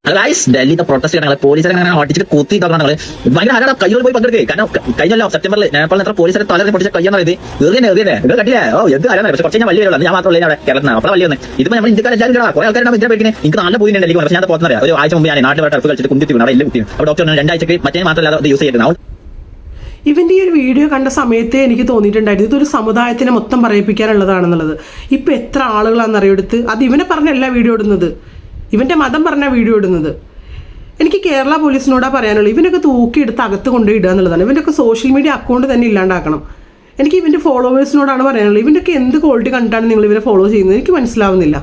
ഡൽഹിത്തെ protest ഞങ്ങൾ പോലീസിനെ അങ്ങനെ ഓടിച്ചിട്ട് കുത്തി തന്നത് ഭയങ്കര ആരാ കയ്യോട് പോയി പങ്കെടുക്കുക. കാരണം കഴിഞ്ഞല്ലോ സെപ്റ്റംബറിൽ നേപ്പാളിൽ എത്ര പോലീസിനെ തലറി പൊട്ടിച്ച കയ്യെന്ന് പറയുന്നത് എറിയനെ ഇത് കട്ടില്ലേ. ഇത് ആരാണ് പക്ഷേ കുറച്ച് വലിയ ഞാൻ മാത്രമല്ല അവിടെ കേരളത്തിൽ അവിടെ വലിയ ഇതിപ്പോ നമ്മൾ ഇന്ത്യക്കാർ എല്ലാവരും കുറെ ആൾക്കാരുടെ ഇതിനെ പേടിക്കുന്നത്. എനിക്ക് നല്ല പോയി ഡൽഹി പക്ഷേ ഞാൻ പോകുന്നത് ഒരു ആഴ്ച മുമ്പ് ഞാൻ നാട്ടിൽ ടർഫ് കളിച്ചിട്ട് കുന്തിട്ട് അവിടെ എല്ലാം കുത്തി. അപ്പോൾ ഡോക്ടർ 2 ആഴ്ചക്ക് മറ്റേ മാത്രമല്ല യൂസ് ചെയ്യുന്നത്. ഇവന്റെ ഈ ഒരു വീഡിയോ കണ്ട സമയത്തെ എനിക്ക് തോന്നിയിട്ടുണ്ടായിരുന്നു ഇതൊരു സമുദായത്തിനെ മൊത്തം പറയിപ്പിക്കാനുള്ളതാണെന്നുള്ളത്. ഇപ്പൊ എത്ര ആളുകളാണെന്നറിയെടുത്ത് അത് ഇവനെ പറഞ്ഞല്ല വീഡിയോ ഇടുന്നത്, ഇവന്റെ മതം പറഞ്ഞ വീഡിയോ ഇടുന്നത്. എനിക്ക് കേരള പോലീസിനോടാ പറയാനുള്ളത്, ഇവനൊക്കെ തൂക്കിയെടുത്ത് അകത്ത് കൊണ്ടുപോയി ഇടുക എന്നുള്ളതാണ്. ഇവൻ്റെയൊക്കെ സോഷ്യൽ മീഡിയ അക്കൗണ്ട് തന്നെ ഇല്ലാണ്ടാക്കണം. എനിക്ക് ഇവൻ്റെ ഫോളോവേഴ്സിനോടാണ് പറയാനുള്ളത്, ഇവൻ്റെയൊക്കെ എന്ത് ക്വാളിറ്റി കണ്ടിട്ടാണ് നിങ്ങൾ ഇവരെ ഫോളോ ചെയ്യുന്നത് എനിക്ക് മനസ്സിലാവുന്നില്ല.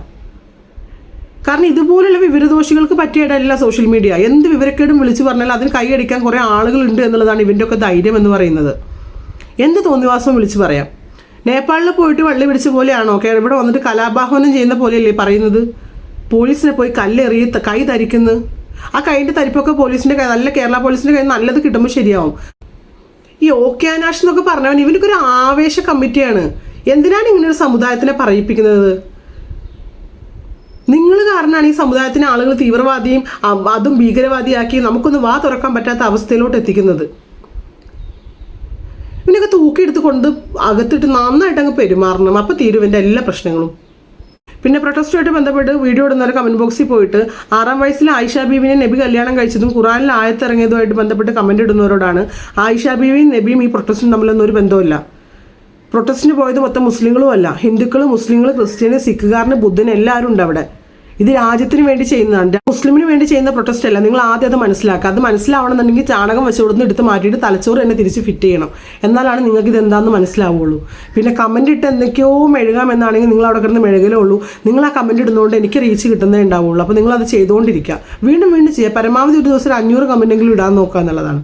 കാരണം ഇതുപോലുള്ള വിവരദോഷികൾക്ക് പറ്റിയ ഇടമല്ല സോഷ്യൽ മീഡിയ. എന്ത് വിവരക്കേടും വിളിച്ചു പറഞ്ഞാൽ അതിന് കൈയടിക്കാൻ കുറേ ആളുകളുണ്ട് എന്നുള്ളതാണ് ഇവൻ്റെയൊക്കെ ധൈര്യം എന്ന് പറയുന്നത്. എന്ത് തോന്നിവാസവും വിളിച്ചു പറയാം. നേപ്പാളിൽ പോയിട്ട് വള്ളി പിടിച്ച പോലെയാണോ ഇവിടെ വന്നിട്ട് കലാപാഹ്വാനം ചെയ്യുന്ന പോലെയല്ലേ പറയുന്നത്? പോലീസിനെ പോയി കല്ലെറിയ കൈ ധരിക്കുന്നത്, ആ കൈൻ്റെ തരിപ്പൊക്കെ പോലീസിൻ്റെ കൈ നല്ല കേരള പോലീസിൻ്റെ കൈ നല്ലത് കിട്ടുമ്പോൾ ശരിയാവും. ഈ ഓക്യാനാഷ് എന്നൊക്കെ പറഞ്ഞവൻ ഇവനൊക്കെ ഒരു ആവേശ കമ്മിറ്റിയാണ്. എന്തിനാണ് ഇങ്ങനെ ഒരു സമുദായത്തിനെ പറയിപ്പിക്കുന്നത്? നിങ്ങൾ കാരണമാണ് ഈ സമുദായത്തിനെ ആളുകൾ തീവ്രവാദിയും അതും ഭീകരവാദിയാക്കി നമുക്കൊന്ന് വാ തുറക്കാൻ പറ്റാത്ത അവസ്ഥയിലോട്ട് എത്തിക്കുന്നത്. ഇവനൊക്കെ തൂക്കിയെടുത്ത് കൊണ്ട് അകത്തിട്ട് നന്നായിട്ട് അങ്ങ് പെരുമാറണം, അപ്പോൾ തീരുവൻ്റെ എല്ലാ പ്രശ്നങ്ങളും. പിന്നെ പ്രൊട്ടസ്റ്റുമായിട്ട് ബന്ധപ്പെട്ട് വീഡിയോ ഇടുന്ന ഒരു കമൻറ്റ് ബോക്സിൽ പോയിട്ട് 6-ാം വയസ്സിൽ ആയിഷ ബീവിനെ നബി കല്യാണം കഴിച്ചതും ഖുറാനിൽ ആയത്തിറങ്ങിയതുമായിട്ട് ബന്ധപ്പെട്ട് കമൻറ്റ് ഇടുന്നവരോടാണ്, ആയിഷ ബീവിയും നബിയും ഈ പ്രൊട്ടസ്റ്റും തമ്മിലൊന്നും ഒരു ബന്ധമില്ല. പ്രൊട്ടസ്റ്റിന് പോയത് മൊത്തം മുസ്ലിങ്ങളും അല്ല, ഹിന്ദുക്കൾ, മുസ്ലിങ്ങൾ, ക്രിസ്ത്യന്, സിഖുകാരന്, ബുദ്ധന് എല്ലാവരും ഉണ്ട് അവിടെ. ഇത് രാജ്യത്തിന് വേണ്ടി ചെയ്യുന്നതാണ്, മുസ്ലിമിന് വേണ്ടി ചെയ്യുന്ന പ്രൊട്ടസ്റ്റ് അല്ല. നിങ്ങൾ ആദ്യം അത് മനസ്സിലാക്കുക. അത് മനസ്സിലാവണമെന്നുണ്ടെങ്കിൽ ചാണകം വെച്ചുകൊടുന്ന് എടുത്ത് മാറ്റിയിട്ട് തലച്ചോറ് തന്നെ തിരിച്ച് ഫിറ്റ് ചെയ്യണം. എന്നാലാണ് നിങ്ങൾക്ക് ഇത് എന്താണെന്ന് മനസ്സിലാവുള്ളൂ. പിന്നെ കമൻറ്റ് ഇട്ട് എന്തൊക്കെയോ മെഴുകാമെന്നാണെങ്കിൽ നിങ്ങൾ അവിടെ കിടന്ന് മെഴുകലേ ഉള്ളൂ. നിങ്ങൾ ആ കമൻറ്റ് ഇടുന്നതുകൊണ്ട് എനിക്ക് റീച്ച് കിട്ടുന്നേ ഉണ്ടാവുള്ളൂ. അപ്പോൾ നിങ്ങളത് ചെയ്തുകൊണ്ടിരിക്കുക, വീണ്ടും വീണ്ടും ചെയ്യുക. പരമാവധി ഒരു ദിവസം 500 കമൻറ്റെങ്കിലും ഇടാൻ നോക്കുക എന്നുള്ളതാണ്.